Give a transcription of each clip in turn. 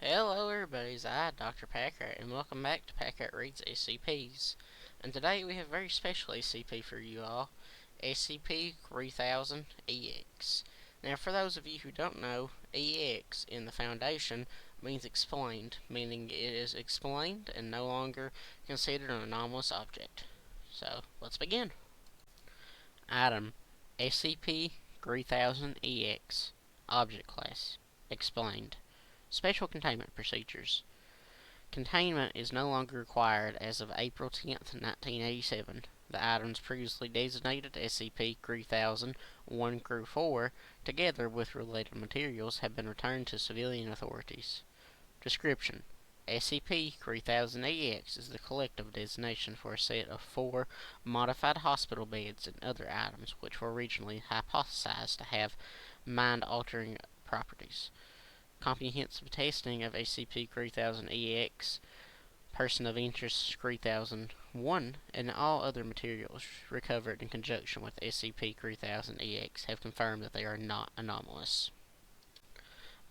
Hello everybody, it's I, Dr. Packard, and welcome back to Packard Reads SCPs. And today we have a very special SCP for you all, SCP-3000-EX. Now for those of you who don't know, EX in the Foundation means explained, meaning it is explained and no longer considered an anomalous object. So, let's begin. Item SCP-3000-EX Object Class Explained. Special Containment Procedures. Containment is no longer required as of April 10th, 1987. The items previously designated SCP-3000-1 through 4, together with related materials, have been returned to civilian authorities. Description: SCP-3000-EX is the collective designation for a set of 4 modified hospital beds and other items which were originally hypothesized to have mind-altering properties. Comprehensive testing of SCP-3000-EX, Person of Interest 3001, and all other materials recovered in conjunction with SCP-3000-EX have confirmed that they are not anomalous.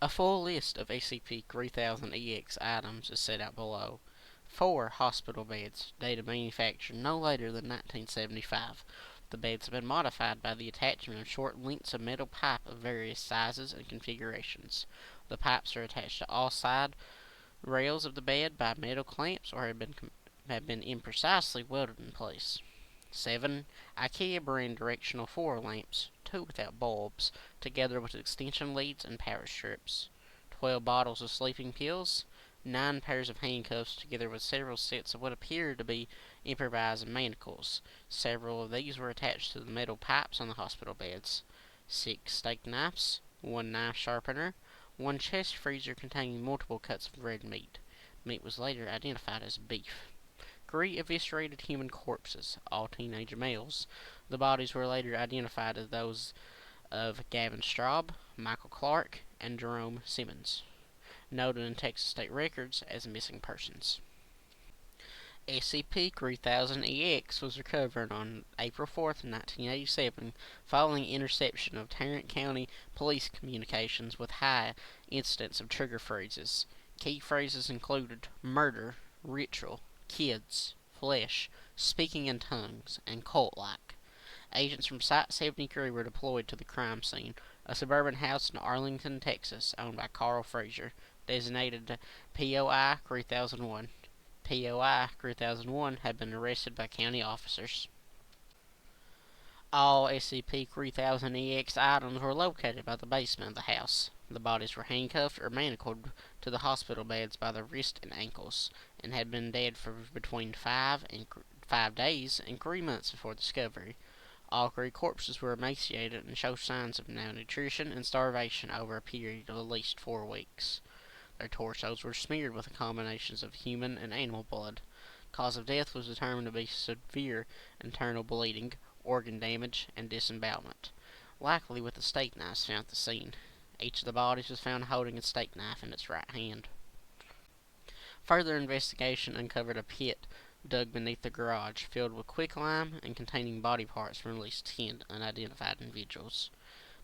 A full list of SCP-3000-EX items is set out below. 4 hospital beds, dated manufactured no later than 1975. The beds have been modified by the attachment of short lengths of metal pipe of various sizes and configurations. The pipes are attached to all side rails of the bed by metal clamps or have been imprecisely welded in place. 7 IKEA brand directional 4 lamps, 2 without bulbs, together with extension leads and power strips. 12 bottles of sleeping pills. 9 pairs of handcuffs, together with several sets of what appeared to be improvised manacles. Several of these were attached to the metal pipes on the hospital beds. 6 steak knives. 1 knife sharpener. 1 chest freezer containing multiple cuts of red meat. Meat was later identified as beef. 3 eviscerated human corpses, all teenage males. The bodies were later identified as those of Gavin Straub, Michael Clark, and Jerome Simmons, noted in Texas state records as missing persons. SCP-3000-EX was recovered on April 4th, 1987, following interception of Tarrant County police communications with high incidence of trigger phrases. Key phrases included murder, ritual, kids, flesh, speaking in tongues, and cult-like. Agents from Site-73 were deployed to the crime scene, a suburban house in Arlington, Texas, owned by Carl Fraser, designated POI 3001. POI 3001 had been arrested by county officers. All SCP-3000-EX items were located by the basement of the house. The bodies were handcuffed or manacled to the hospital beds by the wrists and ankles, and had been dead for between 5 days and 3 months before discovery. All 3 corpses were emaciated and showed signs of malnutrition and starvation over a period of at least 4 weeks. Their torsos were smeared with combinations of human and animal blood. Cause of death was determined to be severe internal bleeding, organ damage, and disembowelment, likely with the steak knives found at the scene. Each of the bodies was found holding a steak knife in its right hand. Further investigation uncovered a pit dug beneath the garage, filled with quicklime and containing body parts from at least 10 unidentified individuals.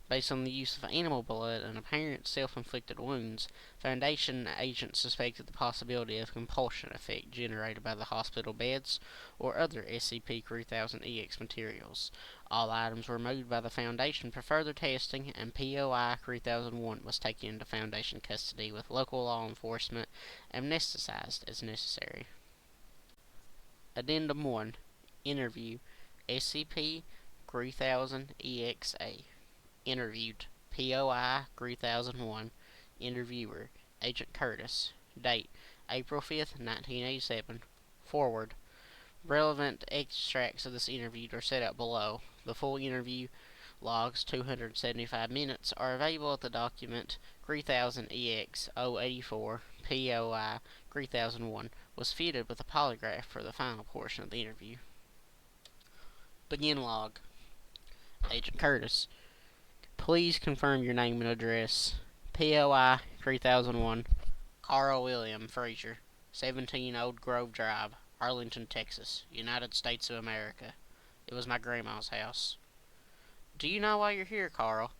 Based on the use of animal blood and apparent self-inflicted wounds, Foundation agents suspected the possibility of compulsion effect generated by the hospital beds or other SCP-3000-EX materials. All items were moved by the Foundation for further testing, and POI 3001 was taken into Foundation custody with local law enforcement amnesticized as necessary. Addendum 1. Interview SCP-3000-EXA. Interviewed POI 3001. Interviewer Agent Curtis. Date April 5th, 1987. Forward. Relevant extracts of this interview are set out below. The full interview logs, 275 minutes, are available at the document 3000-EX 084 POI 3001 was fitted with a polygraph for the final portion of the interview. Begin log. Agent Curtis. Please confirm your name and address. POI 3001, Carl William Fraser, 17 Old Grove Drive, Arlington, Texas, United States of America. It was my grandma's house. Do you know why you're here, Carl?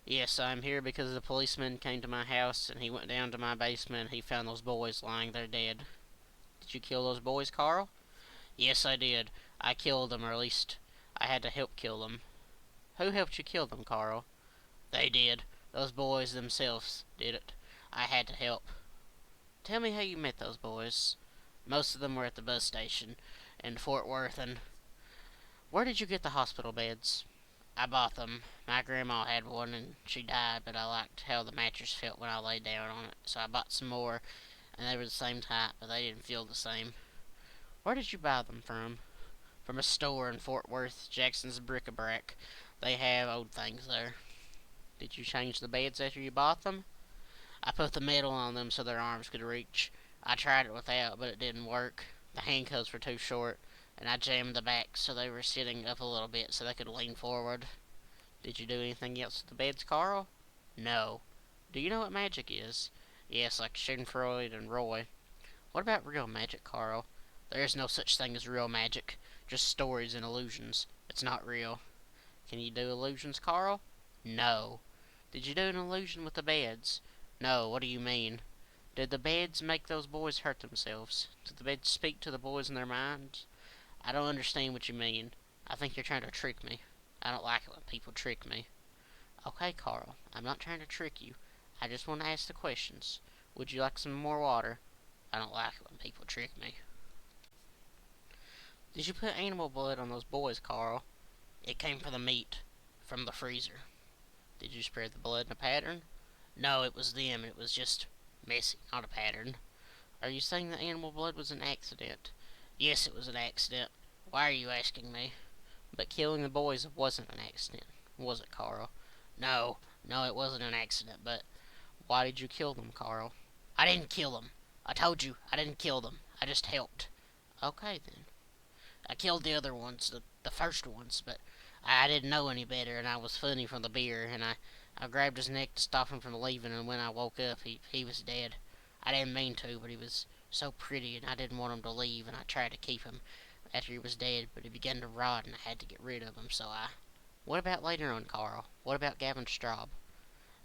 Yes, I'm here because the policeman came to my house and he went down to my basement and he found those boys lying there dead. Did you kill those boys, Carl? Yes, I did. I killed them, or at least I had to help kill them. Who helped you kill them, Carl? They did. Those boys themselves did it. I had to help. Tell me how you met those boys. Most of them were at the bus station in Fort Worth, and where did you get the hospital beds? I bought them. My grandma had one and she died, but I liked how the mattress felt when I lay down on it, so I bought some more, and they were the same type, but they didn't feel the same. Where did you buy them from? From a store in Fort Worth, Jackson's Bric-a-Brac. They have old things there. Did you change the beds after you bought them? I put the metal on them so their arms could reach. I tried it without, but it didn't work. The handcuffs were too short, and I jammed the back so they were sitting up a little bit so they could lean forward. Did you do anything else to the beds, Carl? No. Do you know what magic is? Yes, like Schadenfreude and Roy. What about real magic, Carl? There is no such thing as real magic. Just stories and illusions. It's not real. Can you do illusions, Carl? No. Did you do an illusion with the beds? No, what do you mean? Did the beds make those boys hurt themselves? Did the beds speak to the boys in their minds? I don't understand what you mean. I think you're trying to trick me. I don't like it when people trick me. Okay, Carl, I'm not trying to trick you. I just want to ask the questions. Would you like some more water? I don't like it when people trick me. Did you put animal blood on those boys, Carl? It came from the meat, from the freezer. Did you spread the blood in a pattern? No, it was them. It was just messy, not a pattern. Are you saying the animal blood was an accident? Yes, it was an accident. Why are you asking me? But killing the boys wasn't an accident, was it, Carl? No, no, it wasn't an accident, but why did you kill them, Carl? I didn't kill them. I told you, I didn't kill them. I just helped. Okay, then. I killed the other ones, the first ones, but I didn't know any better, and I was funny from the beer, and I grabbed his neck to stop him from leaving, and when I woke up, he was dead. I didn't mean to, but he was so pretty, and I didn't want him to leave, and I tried to keep him after he was dead, but he began to rot, and I had to get rid of him, so I... What about later on, Carl? What about Gavin Straub?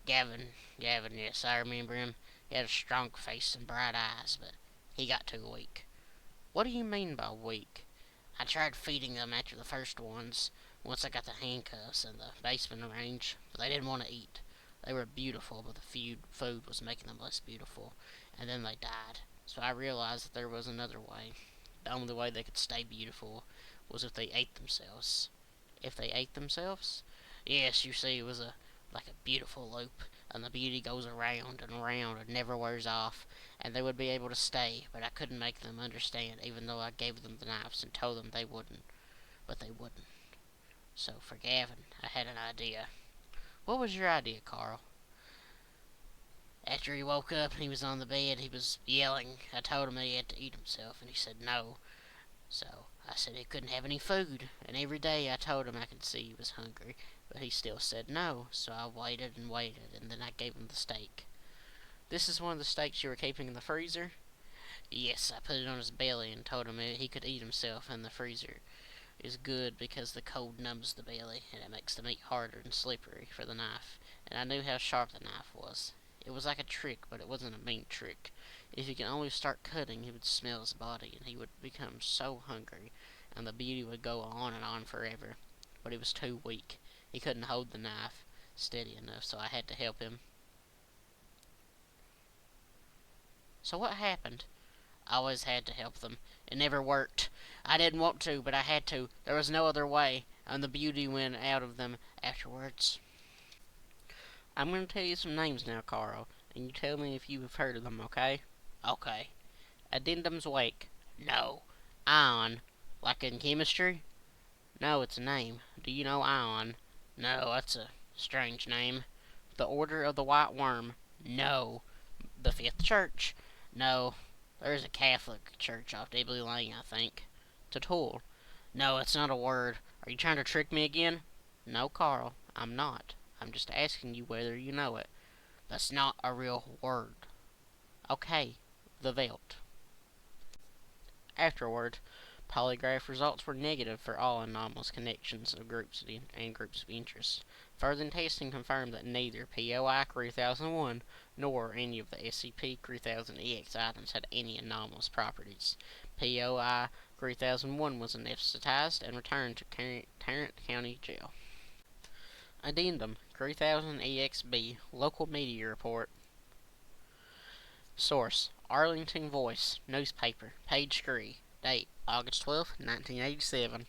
Gavin, yes, I remember him. He had a strong face and bright eyes, but he got too weak. What do you mean by weak? I tried feeding them after the first ones, once I got the handcuffs and the basement arranged, but they didn't want to eat. They were beautiful, but the food was making them less beautiful, and then they died. So I realized that there was another way. The only way they could stay beautiful was if they ate themselves. If they ate themselves? Yes, you see, it was like a beautiful loop, and the beauty goes around and around and never wears off, and they would be able to stay, but I couldn't make them understand, even though I gave them the knives and told them they wouldn't, but they wouldn't. So for Gavin, I had an idea. What was your idea, Carl? After he woke up and he was on the bed, he was yelling. I told him that he had to eat himself, and he said no. So I said he couldn't have any food, and every day I told him I could see he was hungry, but he still said no, so I waited and waited, and then I gave him the steak. This is one of the steaks you were keeping in the freezer? Yes, I put it on his belly and told him he could eat himself, and the freezer is good because the cold numbs the belly, and it makes the meat harder and slippery for the knife, and I knew how sharp the knife was. It was like a trick, but it wasn't a mean trick. If he could only start cutting, he would smell his body, and he would become so hungry, and the beauty would go on and on forever. But he was too weak. He couldn't hold the knife steady enough, so I had to help him. So what happened? I always had to help them. It never worked. I didn't want to, but I had to. There was no other way, and the beauty went out of them afterwards. I'm going to tell you some names now, Carl, and you tell me if you have heard of them, okay? Okay. Addendum's wake. No. Ion. Like in chemistry? No, it's a name. Do you know Ion? No, that's a strange name. The Order of the White Worm. No. The Fifth Church. No. There's a Catholic church off Dibley Lane, I think. Tatul. No, it's not a word. Are you trying to trick me again? No, Carl, I'm not. I'm just asking you whether you know it. That's not a real word. Okay, the Velt. Afterward, Polygraph results were negative for all anomalous connections of groups of interest. Further testing confirmed that neither POI 3001 nor any of the SCP-3000-EX items had any anomalous properties. POI 3001 was anesthetized and returned to Tarrant County Jail. Addendum 3000-EXB Local Media Report. Source: Arlington Voice Newspaper, page 3, date August 12, 1987.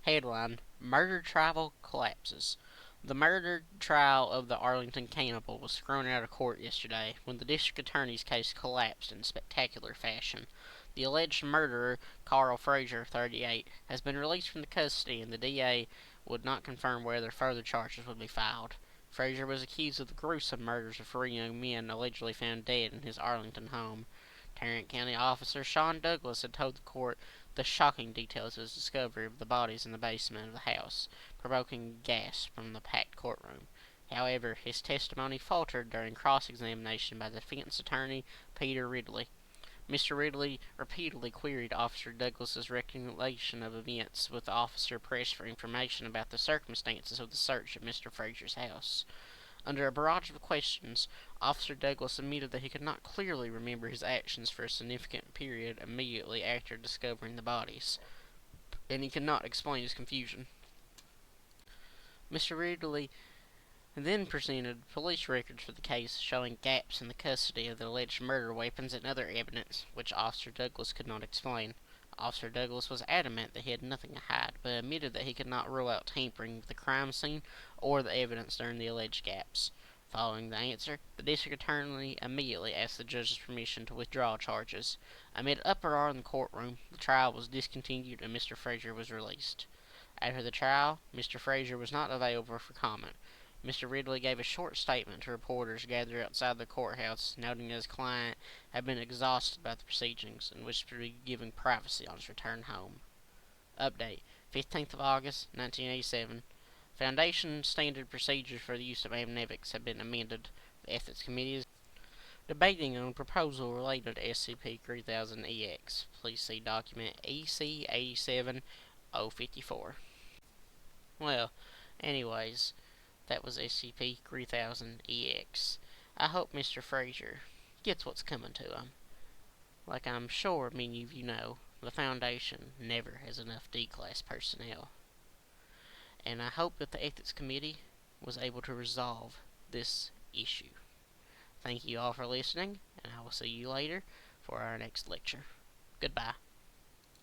Headline: Murder Trial Collapses. The murder trial of the Arlington cannibal was thrown out of court yesterday when the district attorney's case collapsed in spectacular fashion. The alleged murderer, Carl Frazier, 38, has been released from custody, and the DA would not confirm whether further charges would be filed. Frazier was accused of the gruesome murders of 4 young men allegedly found dead in his Arlington home. Tarrant County officer Sean Douglas had told the court the shocking details of his discovery of the bodies in the basement of the house, provoking gasps from the packed courtroom. However, his testimony faltered during cross-examination by the defense attorney Peter Ridley. Mr. Ridley repeatedly queried Officer Douglas's recollection of events, with the officer pressed for information about the circumstances of the search of Mr. Frazier's house. Under a barrage of questions, Officer Douglas admitted that he could not clearly remember his actions for a significant period immediately after discovering the bodies, and he could not explain his confusion. Mr. Ridley then presented police records for the case showing gaps in the custody of the alleged murder weapons and other evidence, which Officer Douglas could not explain. Officer Douglas was adamant that he had nothing to hide, but admitted that he could not rule out tampering with the crime scene or the evidence during the alleged gaps. Following the answer, the district attorney immediately asked the judge's permission to withdraw charges. Amid uproar in the courtroom, the trial was discontinued and Mr. Frazier was released. After the trial, Mr. Frazier was not available for comment. Mr. Ridley gave a short statement to reporters gathered outside the courthouse, noting that his client had been exhausted by the proceedings and wished to be given privacy on his return home. Update: 15th of August, 1987. Foundation standard procedures for the use of amnestics have been amended. The Ethics Committee is debating on a proposal related to SCP-3000-EX. Please see document EC-87054. Well, anyways, that was SCP-3000-EX. I hope Mr. Frazier gets what's coming to him. Like I'm sure many of you know, the Foundation never has enough D-Class personnel. And I hope that the Ethics Committee was able to resolve this issue. Thank you all for listening, and I will see you later for our next lecture. Goodbye.